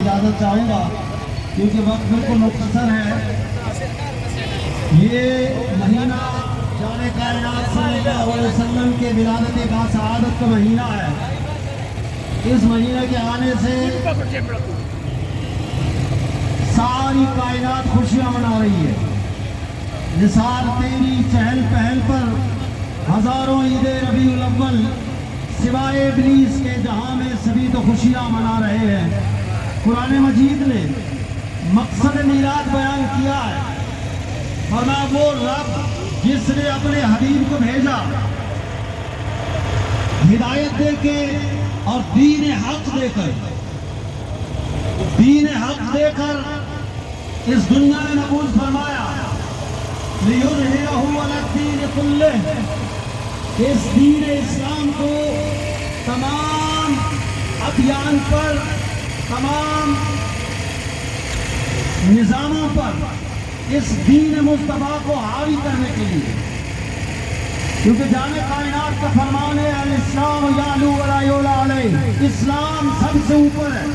इजाज़त चाहूँगा क्योंकि वक्त बिल्कुल मुख्तसर है। ये महीना जाने कायनात सल्लल्लाहु अलैहि वसल्लम के विलादत बासआदत का महीना है। इस महीने के आने से सारी कायनात खुशियाँ मना रही है। निसार तेरी चहल पहल पर हज़ारों ईद रबीउल अव्वल सिवाय इब्लीस के जहाँ में सभी तो खुशियाँ मना रहे हैं। कुरान मजीद ने मकसद मीलाद बयान किया है। फरमाया वो रब जिसने अपने हबीब को भेजा हिदायत दे के और दीन हक देकर इस दुनिया में नबूज़ फरमाया लियुज़हिरहु अला दीन कुल्लिह, इस दीन इस्लाम को तमाम अभियान पर, तमाम निज़ामों पर इस दीन मुस्तफा को हावी करने के लिए, क्योंकि जाने कायनात का फरमान है अल इस्लाम यालू वला युला अलैह, इस्लाम सबसे ऊपर है।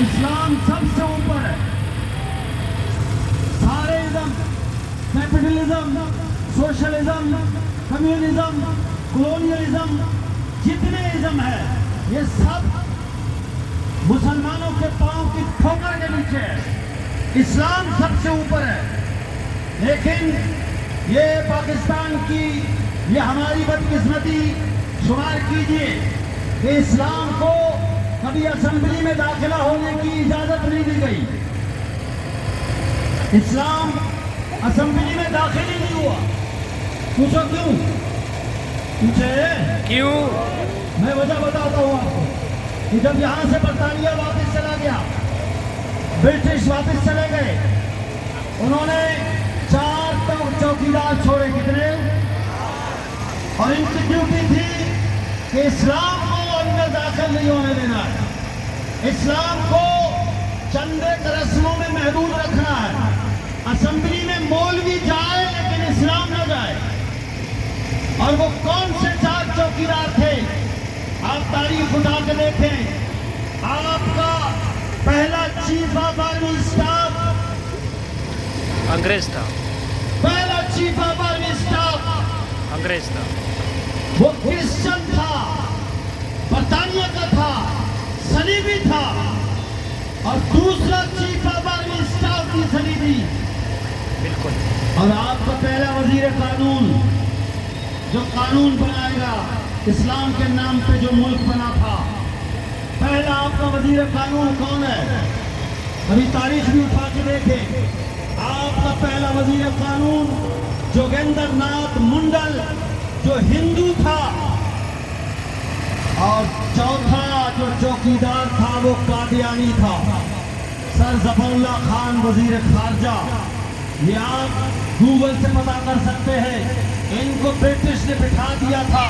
इस्लाम सबसे ऊपर है। सारे ism, capitalism, socialism, communism, colonialism, जितने इज़म है ये सब मुसलमानों के पांव की ठोकर के नीचे है। इस्लाम सबसे ऊपर है। लेकिन ये पाकिस्तान की, ये हमारी बदकिस्मती शुमार कीजिए कि इस्लाम को कभी असेंबली में दाखिला होने की इजाजत नहीं दी गई। इस्लाम असेंबली में दाखिल ही नहीं हुआ। पूछो क्यों? पूछे क्यों? मैं वजह बताता हूँ आपको कि जब यहाँ से बरतानिया वापस चला गया, ब्रिटिश वापस चले गए, उन्होंने 4 चौकीदार छोड़े। कितने? और इनकी ड्यूटी थी कि इस्लाम को अंदर दाखिल नहीं होने देना है, इस्लाम को चंदे के रस्मों में महदूद रखना है। असेंबली में मौलवी जाए लेकिन इस्लाम न जाए। और वो कौन से 4 चौकीदार थे? आप तारीख उठा के देखें। आपका पहला चीफ ऑफ आर्मी स्टाफ अंग्रेज था। पहला चीफ ऑफ आर्मी स्टाफ अंग्रेज था। वो क्रिश्चियन था, बरतानिया का था, सलीबी था। और दूसरा चीफ ऑफ आर्मी स्टाफ की सलीबी। बिल्कुल। और आपका पहला वजीर कानून जो कानून बनाएगा इस्लाम के नाम पे जो मुल्क बना था, पहला आपका वजीर कानून कौन है? अभी तारीख भी उठा के देखें। आपका पहला वजीर कानून जोगेंद्र नाथ मुंडल जो हिंदू था, और चौथा जो चौकीदार था वो कादियानी था, सर जफरुल्लाह खान वजीर खारजा। ये आप गूगल से पता कर सकते हैं। इनको ब्रिटिश ने बिठा दिया था।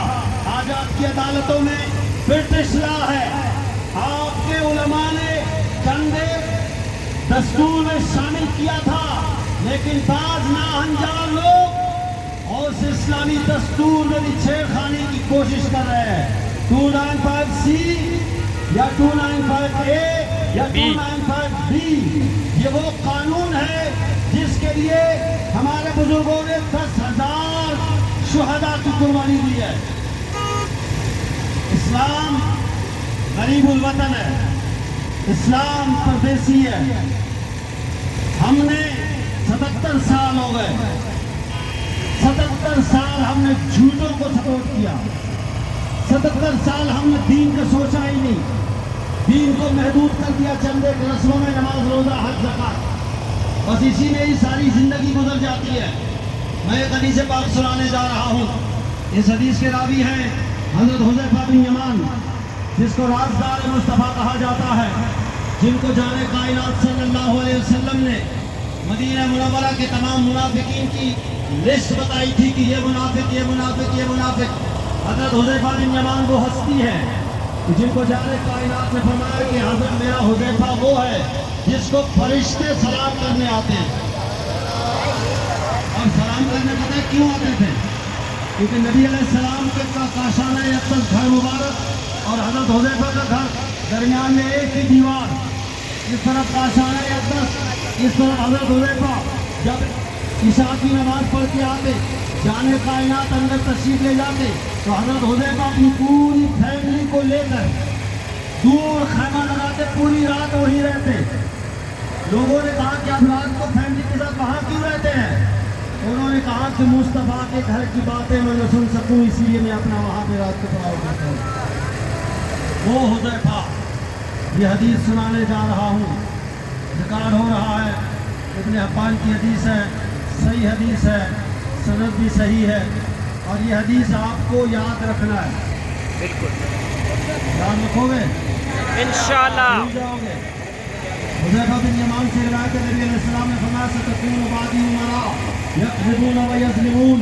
आज आपकी अदालतों में ब्रिटिश लॉ है। आपके उलमा ने चंदे दस्तूर में शामिल किया था, लेकिन बाज नाअंजान लोग और उस इस्लामी दस्तूर में भी छेड़खानी की कोशिश कर रहे हैं। 295C या 295A या 295B, ये वो कानून है जिसके लिए हमारे बुजुर्गों ने 10,000 शुहदा की कुर्बानी दी है। इस्लाम गरीबुल वतन है, इस्लाम परदेसी है। हमने 77 साल हो गए, 77 साल हमने झूठों को सपोर्ट किया। 77 साल हमने दीन का सोचा ही नहीं। दीन को महदूद कर दिया चंदे के रस्मों में, नमाज, रोजा, हज, ज़कात, बस इसी में ही सारी जिंदगी गुजर जाती है। मैं एक हदीस पाक सुनाने जा रहा हूँ। इस हदीस के रावी हैं हज़रत हुज़ैफ़ा बिन यमान, जिसको राज़दार मुस्तफ़ा कहा जाता है, जिनको जाने कायनात सल्लल्लाहु अलैहि वसल्लम ने मदीना मुनव्वरा के तमाम मुनाफिकीन की लिस्ट बताई थी कि ये मुनाफिक, ये मुनाफिक, ये मुनाफिक। हज़रत हुज़ैफ़ा बिन यमान वो हस्ती है जिनको जाने कायनात ने फरमाया कि हज़रत मेरा हुज़ैफ़ा वो है जिसको फरिश्ते सलाम करने आते हैं। और सलाम करने पता है क्यों आते थे? क्योंकि नबी अलैहिस्सलाम के काशाना अक़दस घर मुबारक اور حضرت حذیفہ کا گھر درمیان میں ایک ہی دیوار، اس طرف کاشانہ اقدس، اس طرف حضرت حذیفہ جب عشاء کی نماز پڑھ کے آتے، جانے کائنات اندر تشریف لے جاتے تو حضرت حذیفہ اپنی پوری فیملی کو لے کر دور خیمہ لگاتے، پوری رات وہیں رہتے۔ لوگوں نے کہا کہ آپ رات کو فیملی کے ساتھ وہاں کیوں رہتے ہیں؟ انہوں نے کہا کہ مصطفیٰ کے گھر کی باتیں میں نہ سن سکوں، اسی لیے میں اپنا وہاں پہ رات کو پڑاؤ کرتا ہوں۔ وہ حذیفہ، یہ حدیث سنانے جا رہا ہوں، ریکارڈ ہو رہا ہے، ابن حبان کی حدیث ہے، صحیح حدیث ہے، سند بھی صحیح ہے، اور یہ حدیث آپ کو یاد رکھنا ہے۔ بالکل یاد رکھو گے؟ انشاءاللہ۔ بھول جاؤ گے؟ حذیفہ بن یمان سے روایت ہے، نبی علیہ السلام نے فرمایا ستکون بعدی امراء یکذبون و یظلمون